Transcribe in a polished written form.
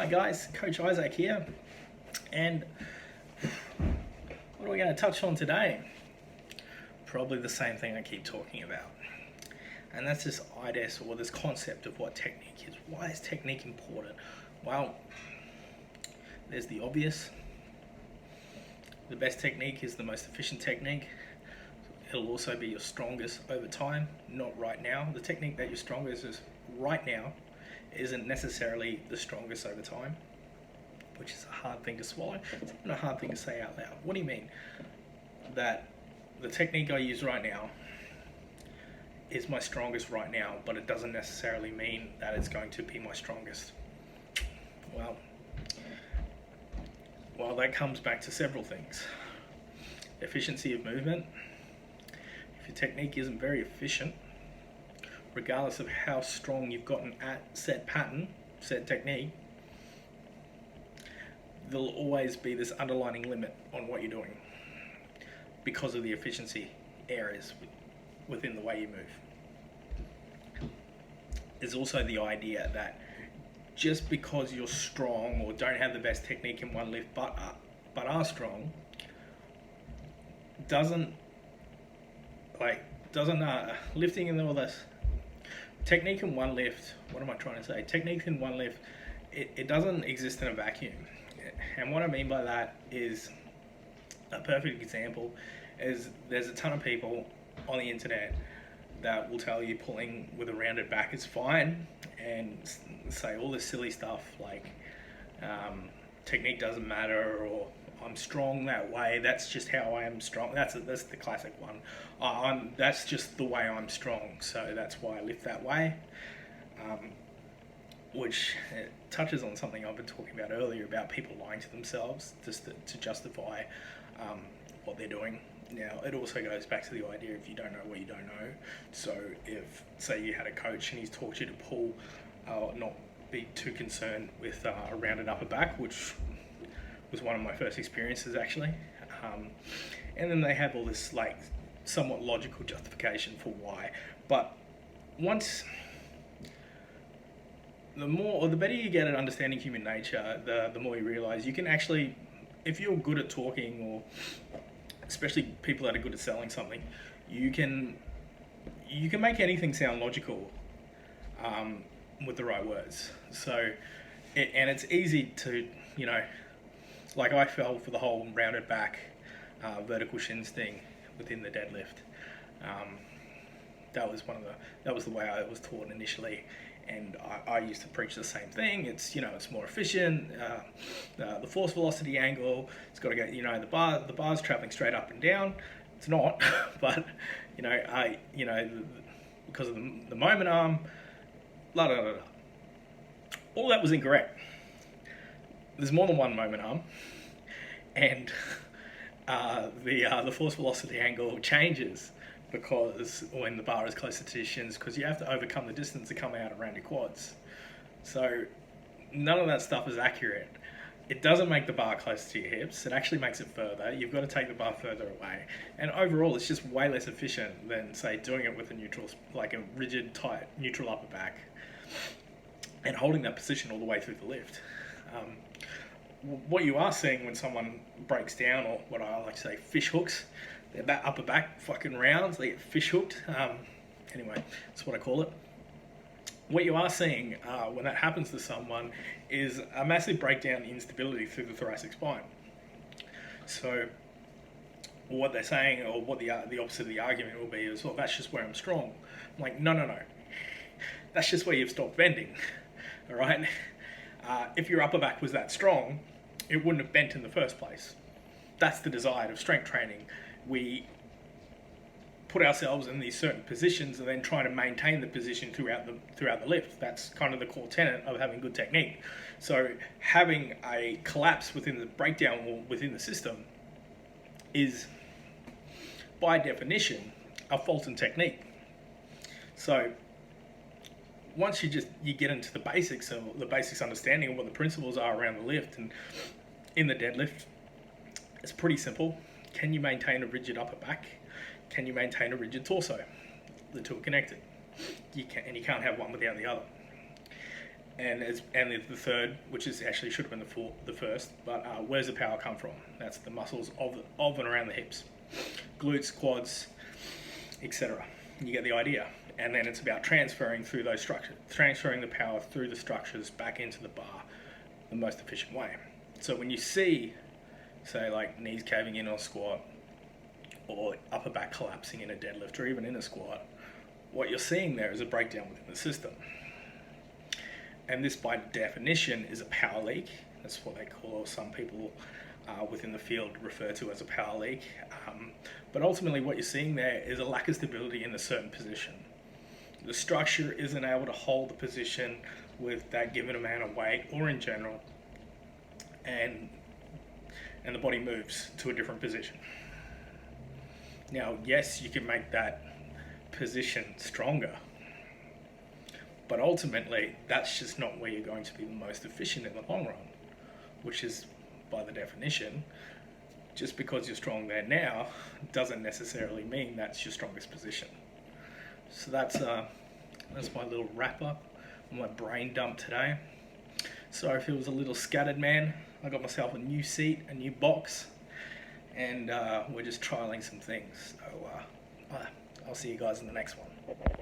guys, Coach Isaac here, and what are we going to touch on today? Probably the same thing I keep talking about, and that's this IDES, or this concept of what technique is. Why is technique important? Well, there's the obvious. The best technique is the most efficient technique. It'll also be your strongest over time, not right now. The technique that you're strongest is right now isn't necessarily the strongest over time, which is a hard thing to swallow. It's even a hard thing to say out loud. What do you mean? That the technique I use right now is my strongest right now, but it doesn't necessarily mean that it's going to be my strongest. Well, that comes back to several things. Efficiency of movement. If your technique isn't very efficient, regardless of how strong you've gotten at said pattern, said technique, there'll always be this underlying limit on what you're doing because of the efficiency areas within the way you move. There's also the idea that just because you're strong or don't have the best technique in one lift but are strong, doesn't lifting and all this technique in one lift, what am I trying to say? Technique in one lift, it doesn't exist in a vacuum. And what I mean by that is, a perfect example is there's a ton of people on the internet that will tell you pulling with a rounded back is fine and say all this silly stuff like technique doesn't matter, or I'm strong that way, that's just how I am strong. That's the classic one. That's just the way I'm strong, so that's why I lift that way. Which touches on something I've been talking about earlier about people lying to themselves just to justify what they're doing. Now, it also goes back to the idea if you don't know what you don't know. So if, say, you had a coach and he's taught you to pull, not be too concerned with a rounded upper back, which was one of my first experiences actually. And then they have all this like somewhat logical justification for why. But once the better you get at understanding human nature, the more you realize you can actually, if you're good at talking, or especially people that are good at selling something, you can make anything sound logical with the right words. So, and it's easy to, like I fell for the whole rounded back, vertical shins thing within the deadlift. That was the way I was taught initially, and I used to preach the same thing. It's it's more efficient. The force velocity angle, it's got to get the bar's traveling straight up and down. It's not, but because of the moment arm, la da da da. All that was incorrect. There's more than one moment arm, and the force velocity angle changes because when the bar is closer to your shins, because you have to overcome the distance to come out around your quads. So none of that stuff is accurate. It doesn't make the bar closer to your hips. It actually makes it further. You've got to take the bar further away. And overall, it's just way less efficient than, say, doing it with a neutral, like a rigid, tight, neutral upper back and holding that position all the way through the lift. What you are seeing when someone breaks down, or what I like to say, fish hooks, that upper back fucking rounds, they get fish hooked. Anyway, that's what I call it. What you are seeing when that happens to someone is a massive breakdown in stability through the thoracic spine. So what they're saying, or what the opposite of the argument will be, is, well, that's just where I'm strong. I'm like, no. That's just where you've stopped bending, all right? If your upper back was that strong, it wouldn't have bent in the first place. That's the desire of strength training. We put ourselves in these certain positions and then try to maintain the position throughout the lift. That's kind of the core tenet of having good technique. So having a collapse within the breakdown or within the system is, by definition, a fault in technique. So once you get into the basics understanding of what the principles are around the lift and in the deadlift, it's pretty simple. Can you maintain a rigid upper back? Can you maintain a rigid torso? The two are connected. You can't have one without the other. and the third, which is actually should have been the first, but where's the power come from? That's the muscles of and around the hips, glutes, quads, etc. You get the idea. And then it's about transferring through those structures, transferring the power through the structures back into the bar the most efficient way. So when you see, say, like knees caving in on a squat, or upper back collapsing in a deadlift, or even in a squat, what you're seeing there is a breakdown within the system. And this, by definition, is a power leak. That's what they call, or some people within the field refer to as a power leak. But ultimately, what you're seeing there is a lack of stability in a certain position. The structure isn't able to hold the position with that given amount of weight, or in general, and the body moves to a different position. Now, yes, you can make that position stronger, but ultimately, that's just not where you're going to be the most efficient in the long run, which is, by the definition, just because you're strong there now doesn't necessarily mean that's your strongest position. So that's my little wrap up on my brain dump today. Sorry if it was a little scattered, man. I got myself a new seat, a new box, and we're just trialing some things. So I'll see you guys in the next one.